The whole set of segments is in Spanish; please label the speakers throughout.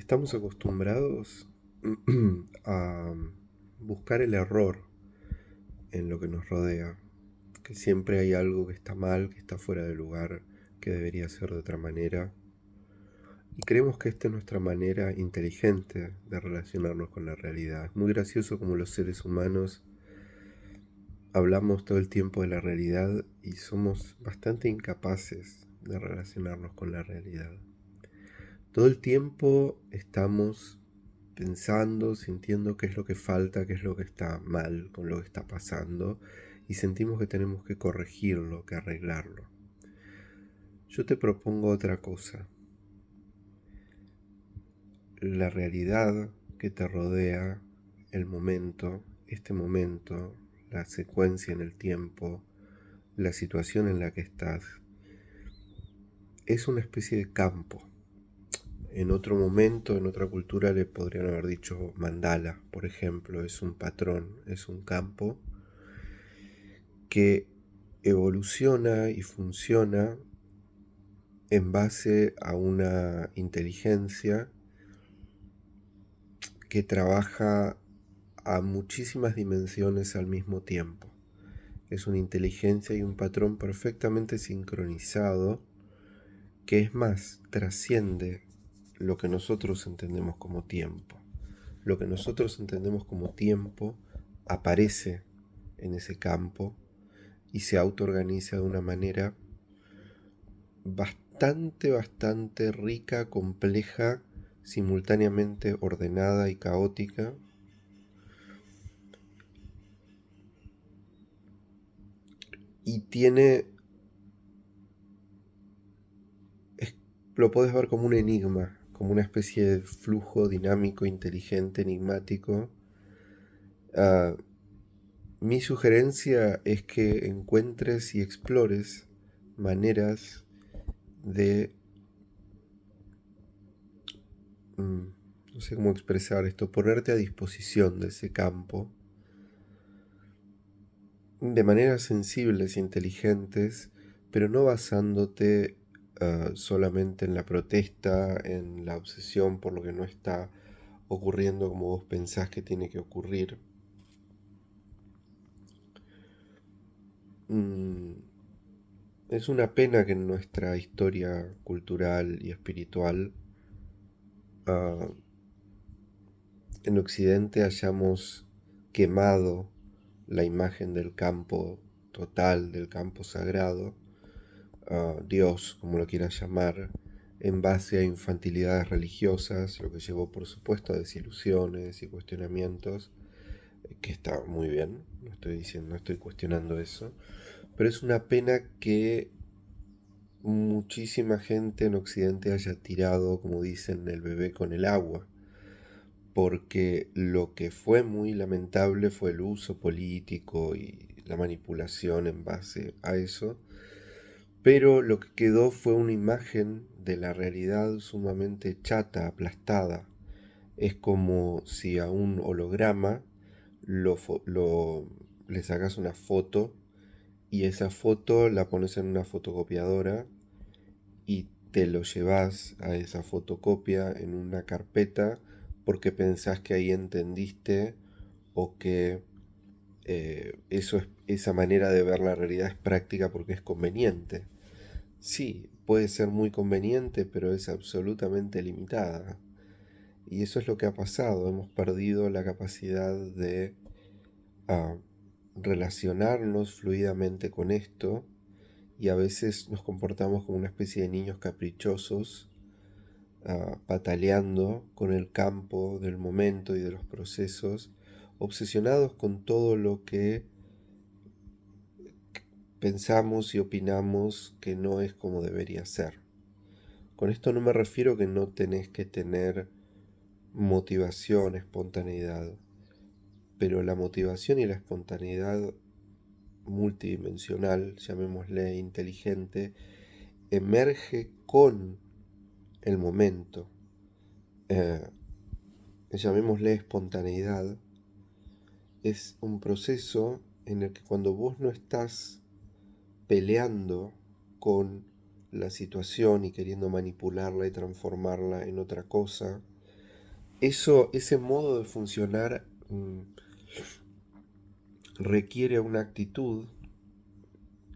Speaker 1: Estamos acostumbrados a buscar el error en lo que nos rodea, que siempre hay algo que está mal, que está fuera de lugar, que debería ser de otra manera. Y creemos que esta es nuestra manera inteligente de relacionarnos con la realidad. Es muy gracioso como los seres humanos hablamos todo el tiempo de la realidad y somos bastante incapaces de relacionarnos con la realidad. Todo el tiempo estamos pensando, sintiendo qué es lo que falta, qué es lo que está mal con lo que está pasando y sentimos que tenemos que corregirlo, que arreglarlo. Yo te propongo otra cosa. La realidad que te rodea, el momento, este momento, la secuencia en el tiempo, la situación en la que estás, es una especie de campo. En otro momento, en otra cultura le podrían haber dicho mandala, por ejemplo, es un patrón, es un campo que evoluciona y funciona en base a una inteligencia que trabaja a muchísimas dimensiones al mismo tiempo. Es una inteligencia y un patrón perfectamente sincronizado que es más, trasciende lo que nosotros entendemos como tiempo. Lo que nosotros entendemos como tiempo aparece en ese campo y se autoorganiza de una manera bastante rica, compleja, simultáneamente ordenada y caótica. Y tiene, lo puedes ver como un enigma, como una especie de flujo dinámico, inteligente, enigmático. Ah, Mi sugerencia es que encuentres y explores maneras de, no sé cómo expresar esto, ponerte a disposición de ese campo de maneras sensibles e inteligentes, pero no basándote solamente en la protesta, en la obsesión por lo que no está ocurriendo como vos pensás que tiene que ocurrir. Mm, es una pena que en nuestra historia cultural y espiritual ah, en Occidente hayamos quemado la imagen del campo total, del campo sagrado, Dios, como lo quieras llamar, en base a infantilidades religiosas, lo que llevó por supuesto a desilusiones y cuestionamientos, que está muy bien, no estoy diciendo, no estoy cuestionando eso, pero es una pena que muchísima gente en Occidente haya tirado, como dicen, el bebé con el agua, porque lo que fue muy lamentable fue el uso político y la manipulación en base a eso, pero lo que quedó fue una imagen de la realidad sumamente chata, aplastada. Es como si a un holograma le sacas una foto y esa foto la pones en una fotocopiadora y te lo llevas a esa fotocopia en una carpeta porque pensás que ahí entendiste o que esa manera de ver la realidad es práctica porque es conveniente. Sí, puede ser muy conveniente, pero es absolutamente limitada. Y eso es lo que ha pasado. Hemos perdido la capacidad de ah, relacionarnos fluidamente con esto y a veces nos comportamos como una especie de niños caprichosos, pataleando con el campo del momento y de los procesos, obsesionados con todo lo que pensamos y opinamos que no es como debería ser. Con esto no me refiero que no tenés que tener motivación, espontaneidad, pero la motivación y la espontaneidad multidimensional, llamémosle inteligente, emerge con el momento. Eh, Llamémosle espontaneidad, es un proceso en el que cuando vos no estás peleando con la situación y queriendo manipularla y transformarla en otra cosa, ese modo de funcionar requiere una actitud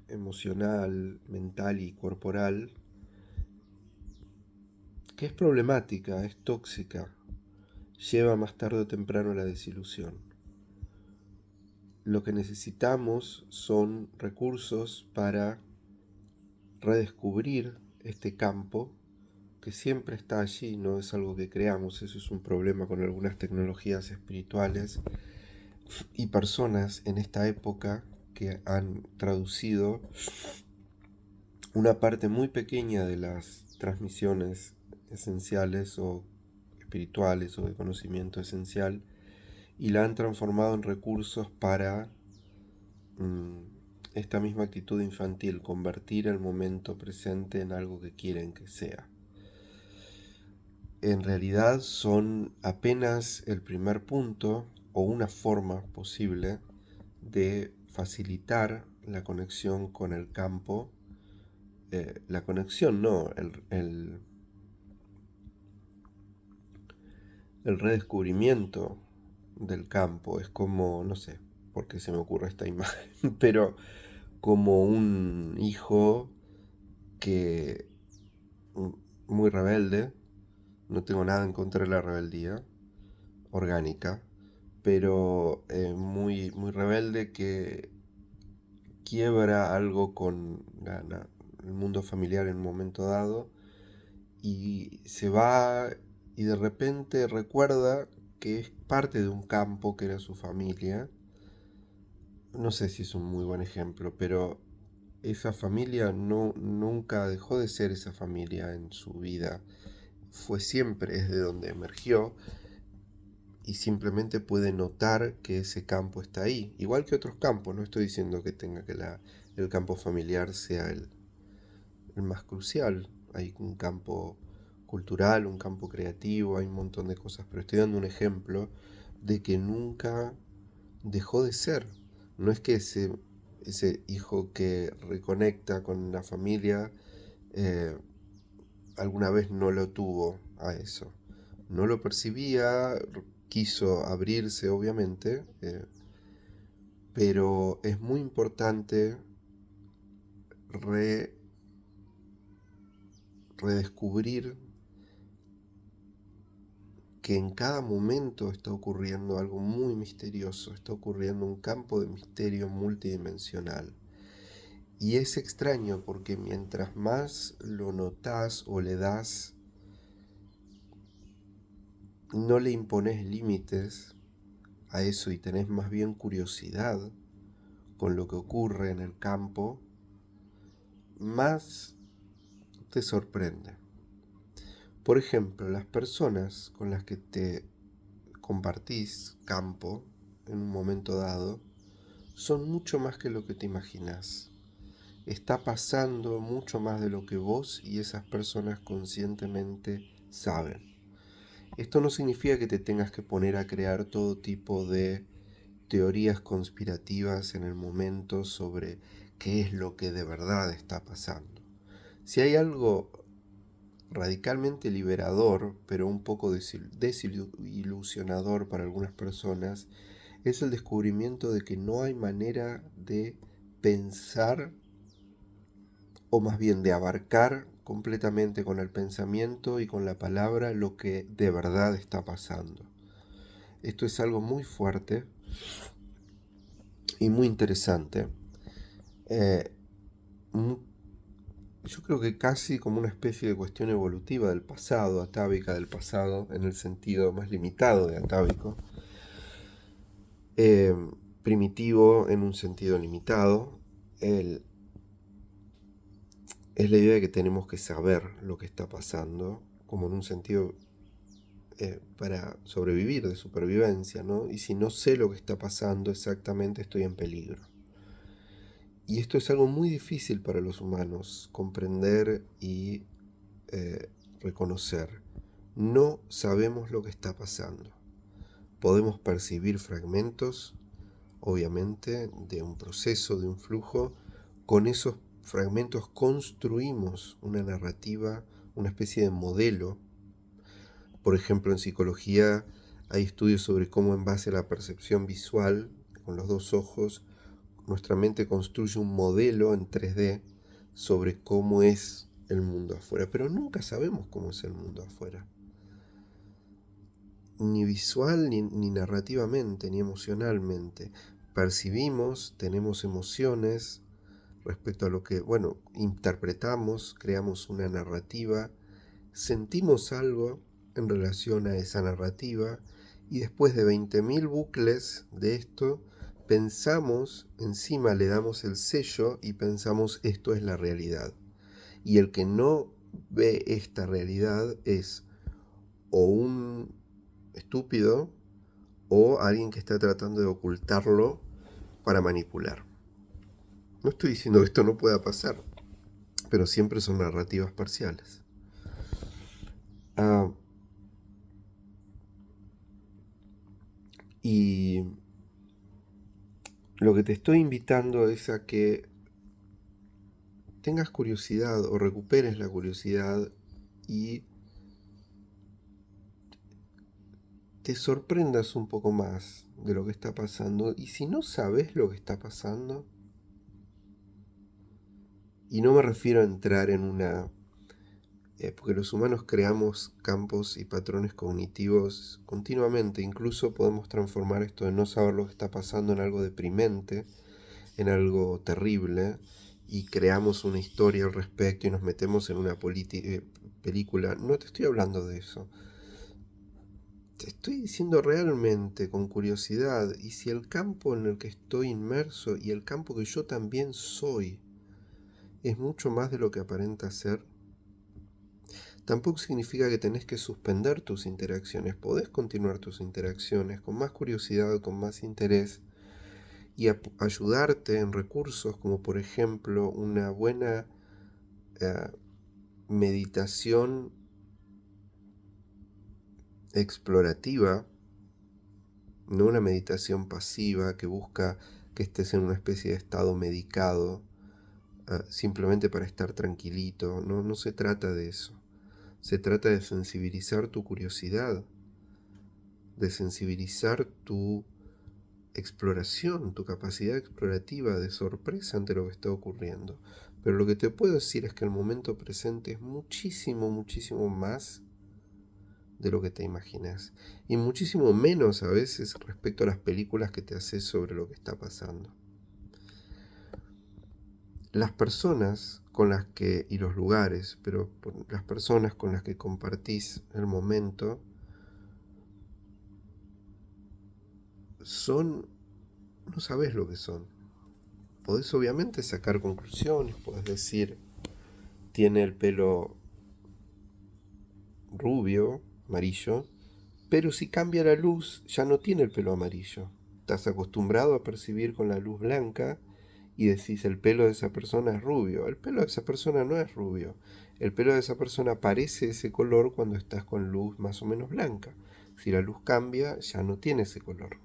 Speaker 1: emocional, mental y corporal que es problemática, es tóxica, lleva más tarde o temprano a la desilusión. Lo que necesitamos son recursos para redescubrir este campo que siempre está allí, no es algo que creamos. Eso es un problema con algunas tecnologías espirituales y personas en esta época que han traducido una parte muy pequeña de las transmisiones esenciales o espirituales o de conocimiento esencial y la han transformado en recursos para esta misma actitud infantil, convertir el momento presente en algo que quieren que sea. En realidad son apenas el primer punto o una forma posible de facilitar la conexión con el campo. La conexión no, el redescubrimiento del campo. Es como, no sé por qué se me ocurre esta imagen, pero como un hijo que muy rebelde. No tengo nada en contra de la rebeldía orgánica, pero muy, muy rebelde que quiebra algo con el mundo familiar en un momento dado y se va y de repente recuerda que es parte de un campo que era su familia. No sé si es un muy buen ejemplo, pero esa familia nunca dejó de ser esa familia en su vida. Fue siempre, es de donde emergió y simplemente puede notar que ese campo está ahí. Igual que otros campos, no estoy diciendo que tenga que el campo familiar sea el más crucial. Hay un campo cultural, un campo creativo, hay un montón de cosas, pero estoy dando un ejemplo de que nunca dejó de ser. No es que ese hijo que reconecta con la familia alguna vez no lo tuvo a eso. No lo percibía, quiso abrirse obviamente, pero es muy importante redescubrir que en cada momento está ocurriendo algo muy misterioso, está ocurriendo un campo de misterio multidimensional. Y es extraño porque mientras más lo notas o le das, no le impones límites a eso y tenés más bien curiosidad con lo que ocurre en el campo, más te sorprende. Por ejemplo, las personas con las que te compartís campo en un momento dado son mucho más que lo que te imaginas. Está pasando mucho más de lo que vos y esas personas conscientemente saben. Esto no significa que te tengas que poner a crear todo tipo de teorías conspirativas en el momento sobre qué es lo que de verdad está pasando. Si hay algo radicalmente liberador, pero un poco desilusionador para algunas personas, es el descubrimiento de que no hay manera de pensar, o más bien de abarcar completamente con el pensamiento y con la palabra lo que de verdad está pasando. Esto es algo muy fuerte y muy interesante. Yo creo que casi como una especie de cuestión evolutiva del pasado, atávica del pasado, en el sentido más limitado de atávico, primitivo en un sentido limitado. Es la idea de que tenemos que saber lo que está pasando, como en un sentido para sobrevivir, de supervivencia, ¿no? Y si no sé lo que está pasando exactamente, estoy en peligro. Y esto es algo muy difícil para los humanos, comprender y reconocer. No sabemos lo que está pasando. Podemos percibir fragmentos, obviamente, de un proceso, de un flujo. Con esos fragmentos construimos una narrativa, una especie de modelo, Por ejemplo, en psicología hay estudios sobre cómo en base a la percepción visual, con los dos ojos, nuestra mente construye un modelo en 3D sobre cómo es el mundo afuera, pero nunca sabemos cómo es el mundo afuera. Ni visual, ni narrativamente, ni emocionalmente. Percibimos, tenemos emociones respecto a lo que, interpretamos, creamos una narrativa, sentimos algo en relación a esa narrativa y después de 20.000 bucles de esto, pensamos, encima le damos el sello y pensamos esto es la realidad. Y el que no ve esta realidad es o un estúpido o alguien que está tratando de ocultarlo para manipular. No estoy diciendo que esto no pueda pasar, pero siempre son narrativas parciales. Y lo que te estoy invitando es a que tengas curiosidad o recuperes la curiosidad y te sorprendas un poco más de lo que está pasando. Y si no sabes lo que está pasando, y no me refiero a entrar en una... porque los humanos creamos campos y patrones cognitivos continuamente. Incluso podemos transformar esto de no saber lo que está pasando en algo deprimente, en algo terrible, y creamos una historia al respecto y nos metemos en una película. No te estoy hablando de eso. Te estoy diciendo realmente con curiosidad, y si el campo en el que estoy inmerso y el campo que yo también soy es mucho más de lo que aparenta ser, tampoco significa que tenés que suspender tus interacciones. Podés continuar tus interacciones con más curiosidad, con más interés, y ayudarte en recursos como por ejemplo una buena meditación explorativa, no una meditación pasiva que busca que estés en una especie de estado medicado simplemente para estar tranquilito. No se trata de eso. Se trata de sensibilizar tu curiosidad, de sensibilizar tu exploración, tu capacidad explorativa de sorpresa ante lo que está ocurriendo. Pero lo que te puedo decir es que el momento presente es muchísimo, muchísimo más de lo que te imaginas, y muchísimo menos a veces respecto a las películas que te haces sobre lo que está pasando. Las personas con las que, y los lugares, pero las personas con las que compartís el momento, no sabes lo que son. Podés obviamente sacar conclusiones, podés decir, tiene el pelo rubio, amarillo, pero si cambia la luz ya no tiene el pelo amarillo. Estás acostumbrado a percibir con la luz blanca y decís el pelo de esa persona es rubio. El pelo de esa persona no es rubio. El pelo de esa persona parece ese color cuando estás con luz más o menos blanca. Si la luz cambia ya no tiene ese color.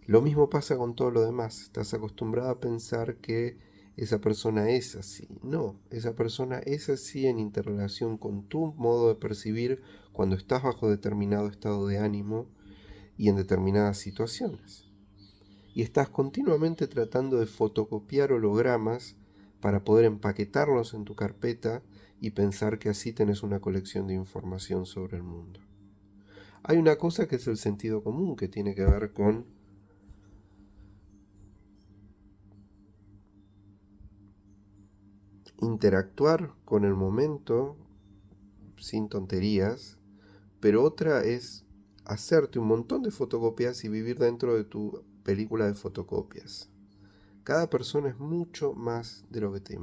Speaker 1: Lo mismo pasa con todo lo demás. Estás acostumbrado a pensar que esa persona es así. No, esa persona es así en interrelación con tu modo de percibir cuando estás bajo determinado estado de ánimo y en determinadas situaciones. Y estás continuamente tratando de fotocopiar hologramas para poder empaquetarlos en tu carpeta y pensar que así tenés una colección de información sobre el mundo. Hay una cosa que es el sentido común, que tiene que ver con interactuar con el momento sin tonterías, pero otra es hacerte un montón de fotocopias y vivir dentro de tu película de fotocopias. Cada persona es mucho más de lo que te imaginas.